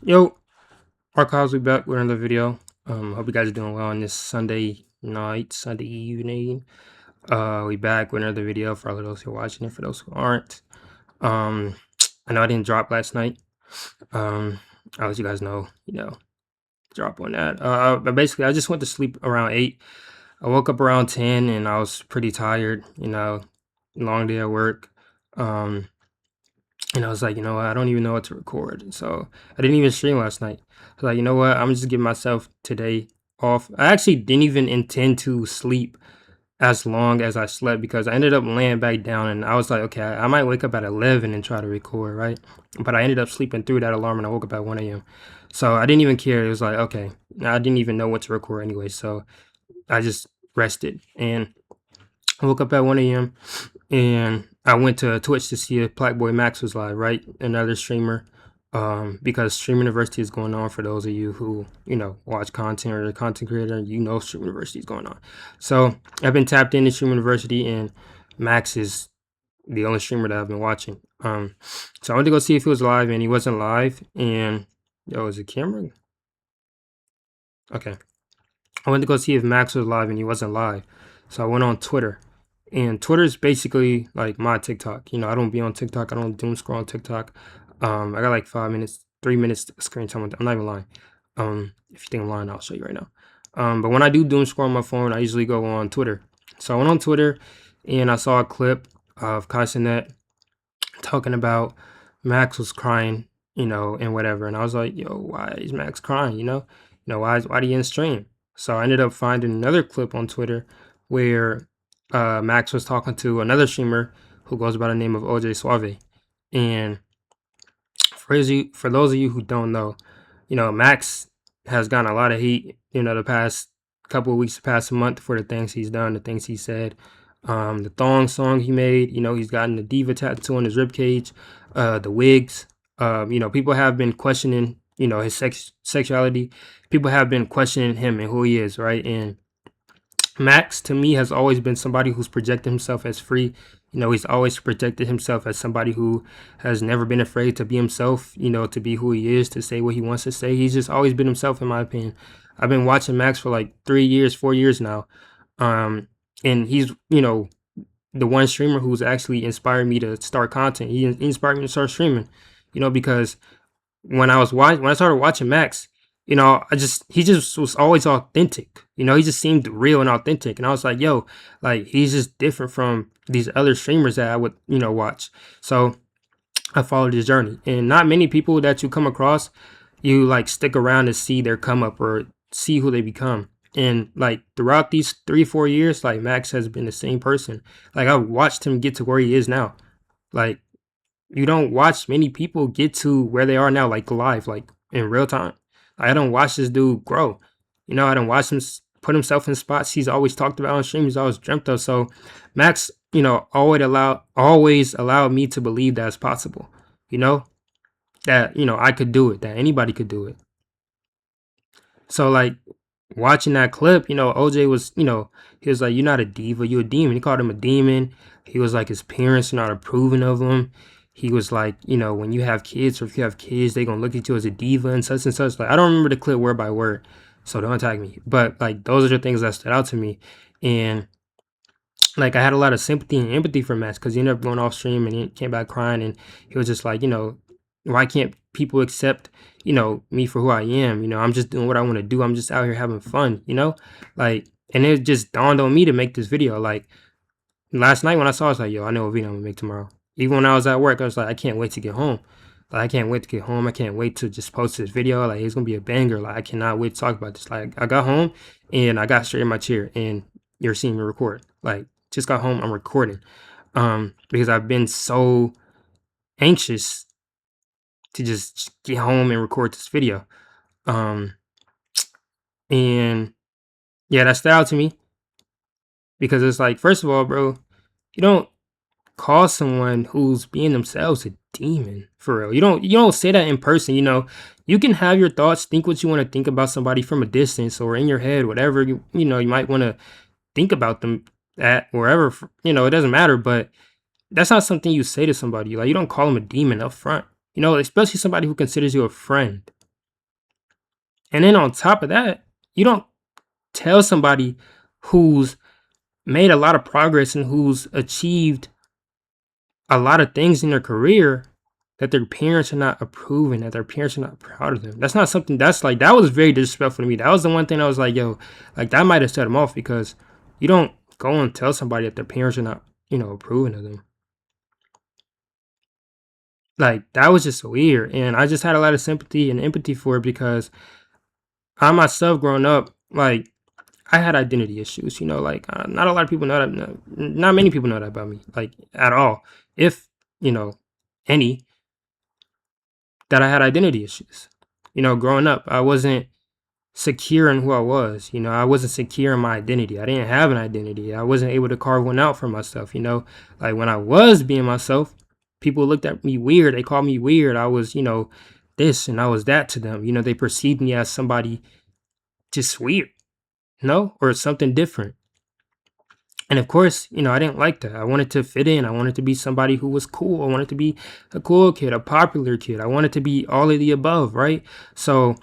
Yo, Mark Hosley back with another video. Hope you guys are doing well on this Sunday night, Sunday evening. We back with another video for all of those who are watching it, for those who aren't. Um, I know I didn't drop last night. I'll let you guys know, drop on that. But basically I just went to sleep around 8. I woke up around 10 and I was pretty tired, long day at work. Um, And I was like, you know what? I don't even know what to record. And so I didn't even stream last night. I was like, you know what? I'm just giving myself today off. I actually didn't even intend to sleep as long as I slept because I ended up laying back down and I was like, okay, I might wake up at 11 and try to record, right? But I ended up sleeping through that alarm and I woke up at 1 a.m. So I didn't even care. It was like, okay, I didn't even know what to record anyway. So I just rested and I woke up at 1 a.m. and I went to Twitch to see if Blackboy Max was live, right? Another streamer. Because Stream University is going on for those of you who, watch content or are a content creator, Stream University is going on. So I've been tapped into Stream University and Max is the only streamer that I've been watching. So I went to go see if he was live and he wasn't live. And is it camera? Okay. I went to go see if Max was live and he wasn't live. So I went on Twitter. And Twitter is basically like my TikTok. I don't be on TikTok. I don't doom scroll on TikTok. I got like 5 minutes, 3 minutes screen time. I'm not even lying. If you think I'm lying, I'll show you right now. But when I do doom scroll on my phone, I usually go on Twitter. So I went on Twitter and I saw a clip of Kaisenet talking about Max was crying, and whatever. And I was like, yo, why is Max crying? Why did he in stream? So I ended up finding another clip on Twitter where Max was talking to another streamer who goes by the name of OJ Suave. And for those of you who don't know, Max has gotten a lot of heat, the past couple of weeks, the past month for the things he's done, the things he said. The thong song he made, he's gotten the diva tattoo on his ribcage, the wigs. People have been questioning, his sexuality. People have been questioning him and who he is, right? And Max, to me, has always been somebody who's projected himself as free. He's always projected himself as somebody who has never been afraid to be himself, to be who he is, to say what he wants to say. He's just always been himself, in my opinion. I've been watching Max for like 3 years, 4 years now. And he's, the one streamer who's actually inspired me to start content. He inspired me to start streaming, because when I started watching Max, he just was always authentic. He just seemed real and authentic. And I was like, yo, like he's just different from these other streamers that I would, watch. So I followed his journey. And not many people that you come across, you like stick around to see their come up or see who they become. And like throughout these 3-4 years, like Max has been the same person. Like I've watched him get to where he is now. Like you don't watch many people get to where they are now, like live, like in real time. I don't watch this dude grow. I don't watch him put himself in spots he's always talked about on stream. He's always dreamt of. So Max, always allowed me to believe that it's possible. That I could do it. That anybody could do it. So like watching that clip, OJ was, he was like, "You're not a diva, you're a demon." He called him a demon. He was like, his parents are not approving of him. He was like, when you have kids or if you have kids, they gonna look at you as a diva and such and such. Like I don't remember the clip word by word, so don't attack me. But like those are the things that stood out to me, and like I had a lot of sympathy and empathy for Max because he ended up going off stream and he came back crying and he was just like, why can't people accept, me for who I am? I'm just doing what I want to do. I'm just out here having fun, like, and it just dawned on me to make this video. Like last night when I saw it, I was like, yo, I know what video I'm gonna make tomorrow. Even when I was at work, I was like, I can't wait to get home. Like I can't wait to get home. I can't wait to just post this video. Like it's gonna be a banger. Like I cannot wait to talk about this. Like I got home and I got straight in my chair and you're seeing me record. Like just got home, I'm recording. Because I've been so anxious to just get home and record this video. And yeah, that stood out to me because it's like, first of all, bro, you don't call someone who's being themselves a demon for real. You don't say that in person. You can have your thoughts, think what you want to think about somebody from a distance or in your head, whatever you might want to think about them at wherever. It doesn't matter, but that's not something you say to somebody. Like you don't call them a demon up front. Especially somebody who considers you a friend. And then on top of that, you don't tell somebody who's made a lot of progress and who's achieved a lot of things in their career that their parents are not approving, that their parents are not proud of them. That's not something that's like, that was very disrespectful to me. That was the one thing I was like, yo, like that might have set them off because you don't go and tell somebody that their parents are not, approving of them. Like that was just weird. And I just had a lot of sympathy and empathy for it because I myself growing up, like I had identity issues, like not a lot of people know that, not many people know that about me, like at all. If, you know, any, that I had identity issues. Growing up, I wasn't secure in who I was. I wasn't secure in my identity. I didn't have an identity. I wasn't able to carve one out for myself. Like when I was being myself, people looked at me weird. They called me weird. I was, this and I was that to them. They perceived me as somebody just weird, or something different. And of course, I didn't like that. I wanted to fit in. I wanted to be somebody who was cool. I wanted to be a cool kid, a popular kid. I wanted to be all of the above, right? So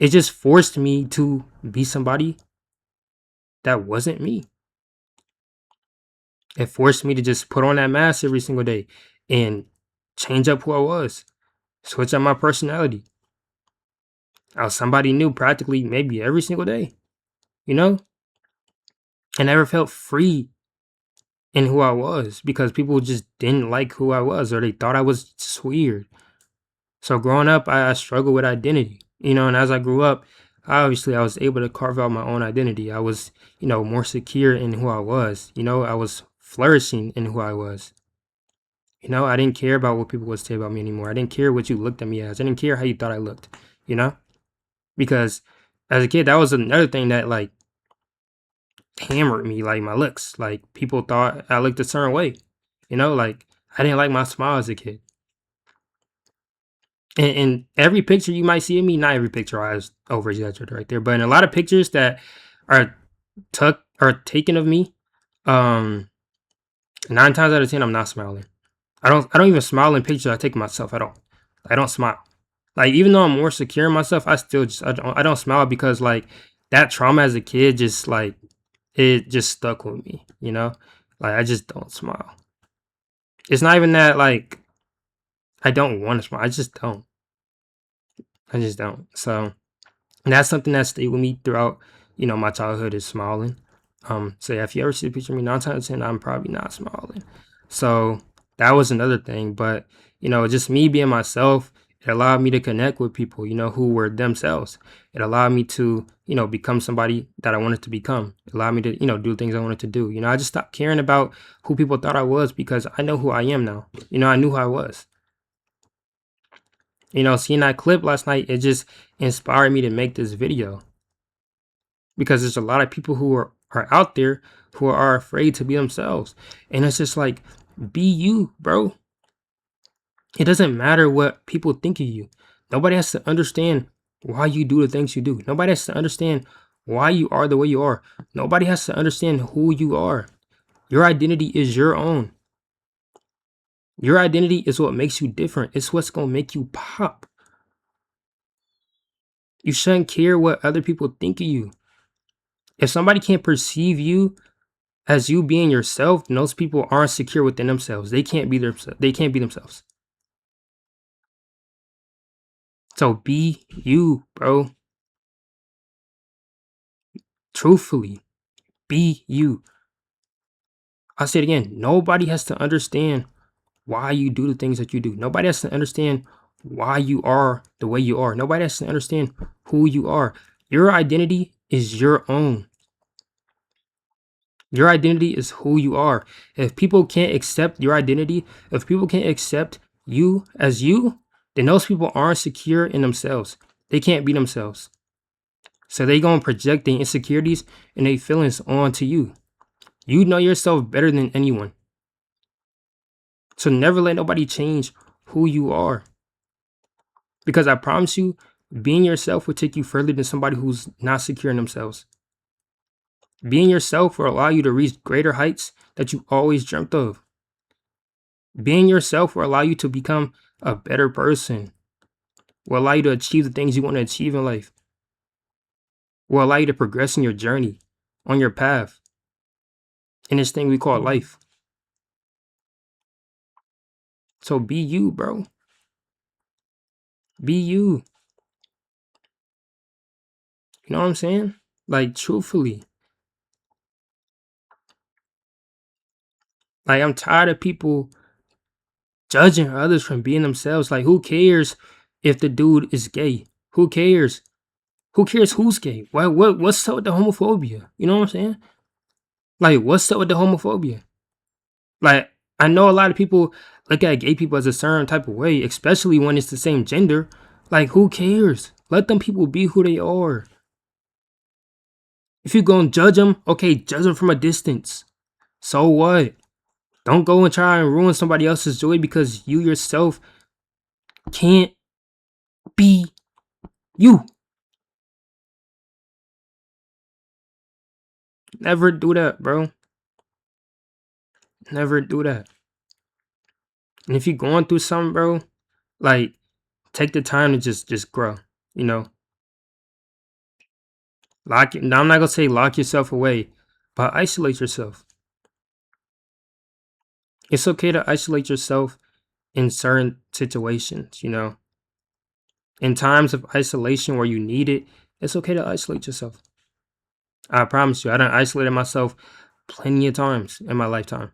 it just forced me to be somebody that wasn't me. It forced me to just put on that mask every single day and change up who I was, switch up my personality. I was somebody new practically maybe every single day, you know? I never felt free in who I was because people just didn't like who I was or they thought I was just weird. So growing up, I struggled with identity, and as I grew up, obviously I was able to carve out my own identity. I was, more secure in who I was. I was flourishing in who I was. I didn't care about what people would say about me anymore. I didn't care what you looked at me as. I didn't care how you thought I looked, you know? Because as a kid, that was another thing that like hammered me, like my looks. Like people thought I looked a certain way, like I didn't like my smile as a kid. And every picture you might see of me, not every picture I was over exaggerated right there, but in a lot of pictures that are taken of me, 9 times out of 10, I'm not smiling. I don't even smile in pictures I take of myself at all. I don't smile. Like even though I'm more secure in myself, I still just I don't smile because like that trauma as a kid just like it just stuck with me, Like I just don't smile. It's not even that like I don't want to smile. I just don't. I just don't. So and that's something that stayed with me throughout, my childhood is smiling. So yeah, if you ever see a picture of me 9 times out of 10, I'm probably not smiling. So that was another thing. But, just me being myself, it allowed me to connect with people, who were themselves. It allowed me to, become somebody that I wanted to become. It allowed me to, do things I wanted to do. I just stopped caring about who people thought I was because I know who I am now. I knew who I was. Seeing that clip last night, it just inspired me to make this video because there's a lot of people who are out there who are afraid to be themselves. And it's just like, be you, bro. It doesn't matter what people think of you. Nobody has to understand why you do the things you do. Nobody has to understand why you are the way you are. Nobody has to understand who you are. Your identity is your own. Your identity is what makes you different. It's what's going to make you pop. You shouldn't care what other people think of you. If somebody can't perceive you as you being yourself, then those people aren't secure within themselves. They can't be themselves. So be you, bro. Truthfully, be you. I'll say it again. Nobody has to understand why you do the things that you do. Nobody has to understand why you are the way you are. Nobody has to understand who you are. Your identity is your own. Your identity is who you are. If people can't accept your identity, if people can't accept you as you, then those people aren't secure in themselves. They can't be themselves. So they gonna project their insecurities and their feelings onto you. You know yourself better than anyone. So never let nobody change who you are. Because I promise you, being yourself will take you further than somebody who's not secure in themselves. Being yourself will allow you to reach greater heights that you always dreamt of. Being yourself will allow you to become a better person, will allow you to achieve the things you want to achieve in life. will allow you to progress in your journey, on your path, in this thing we call life. So be you, bro. Be you. You know what I'm saying? Like, truthfully. Like, I'm tired of people judging others from being themselves. Like, who cares if the dude is gay? Who cares? Who cares who's gay? What's up with the homophobia? You know what I'm saying? Like, what's up with the homophobia? Like, I know a lot of people look at gay people as a certain type of way, especially when it's the same gender. Like, who cares? Let them people be who they are. If you're gonna judge them, okay, judge them from a distance. So what? Don't go and try and ruin somebody else's joy because you yourself can't be you. Never do that, bro. Never do that. And if you're going through something, bro, like, take the time to just grow. You know, now I'm not gonna say lock yourself away, but isolate yourself. It's okay to isolate yourself in certain situations. You know, in times of isolation where you need it, it's okay to isolate yourself. I promise you, I done isolated myself plenty of times in my lifetime.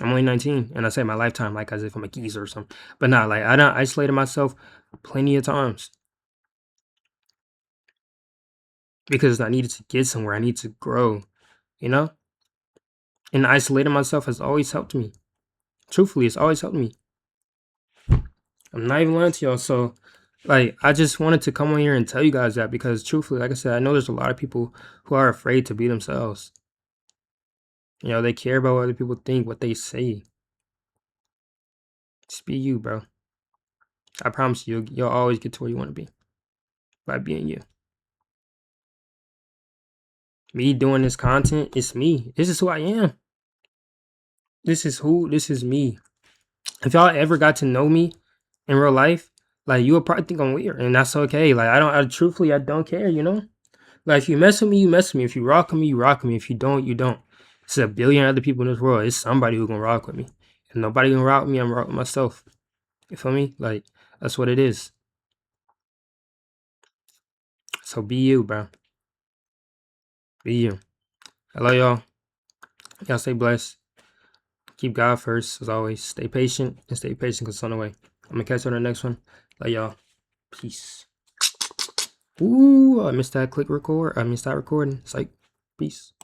I'm only 19, and I say my lifetime like as if I'm a geezer or something. But not like I done isolated myself plenty of times because I needed to get somewhere. I need to grow, you know? And isolating myself has always helped me. Truthfully, it's always helped me. I'm not even lying to y'all. So, like, I just wanted to come on here and tell you guys that because, truthfully, like I said, I know there's a lot of people who are afraid to be themselves. You know, they care about what other people think, what they say. Just be you, bro. I promise you, you'll always get to where you want to be by being you. Me doing this content, it's me. This is who I am. This is me. If y'all ever got to know me in real life, like, you would probably think I'm weird, and that's okay. Like, truthfully, I don't care, you know? Like, if you mess with me, you mess with me. If you rock with me, you rock with me. If you don't, you don't. It's a billion other people in this world. It's somebody who gonna rock with me. If nobody gonna rock with me, I'm rock with myself. You feel me? Like, that's what it is. So be you, bro. Be you. I love y'all. Y'all stay blessed. Keep God first, as always. Stay patient and stay patient because it's on the way. I'm gonna catch you on the next one. Love y'all. Peace. Ooh, I missed that click record. I missed that recording. It's like, peace.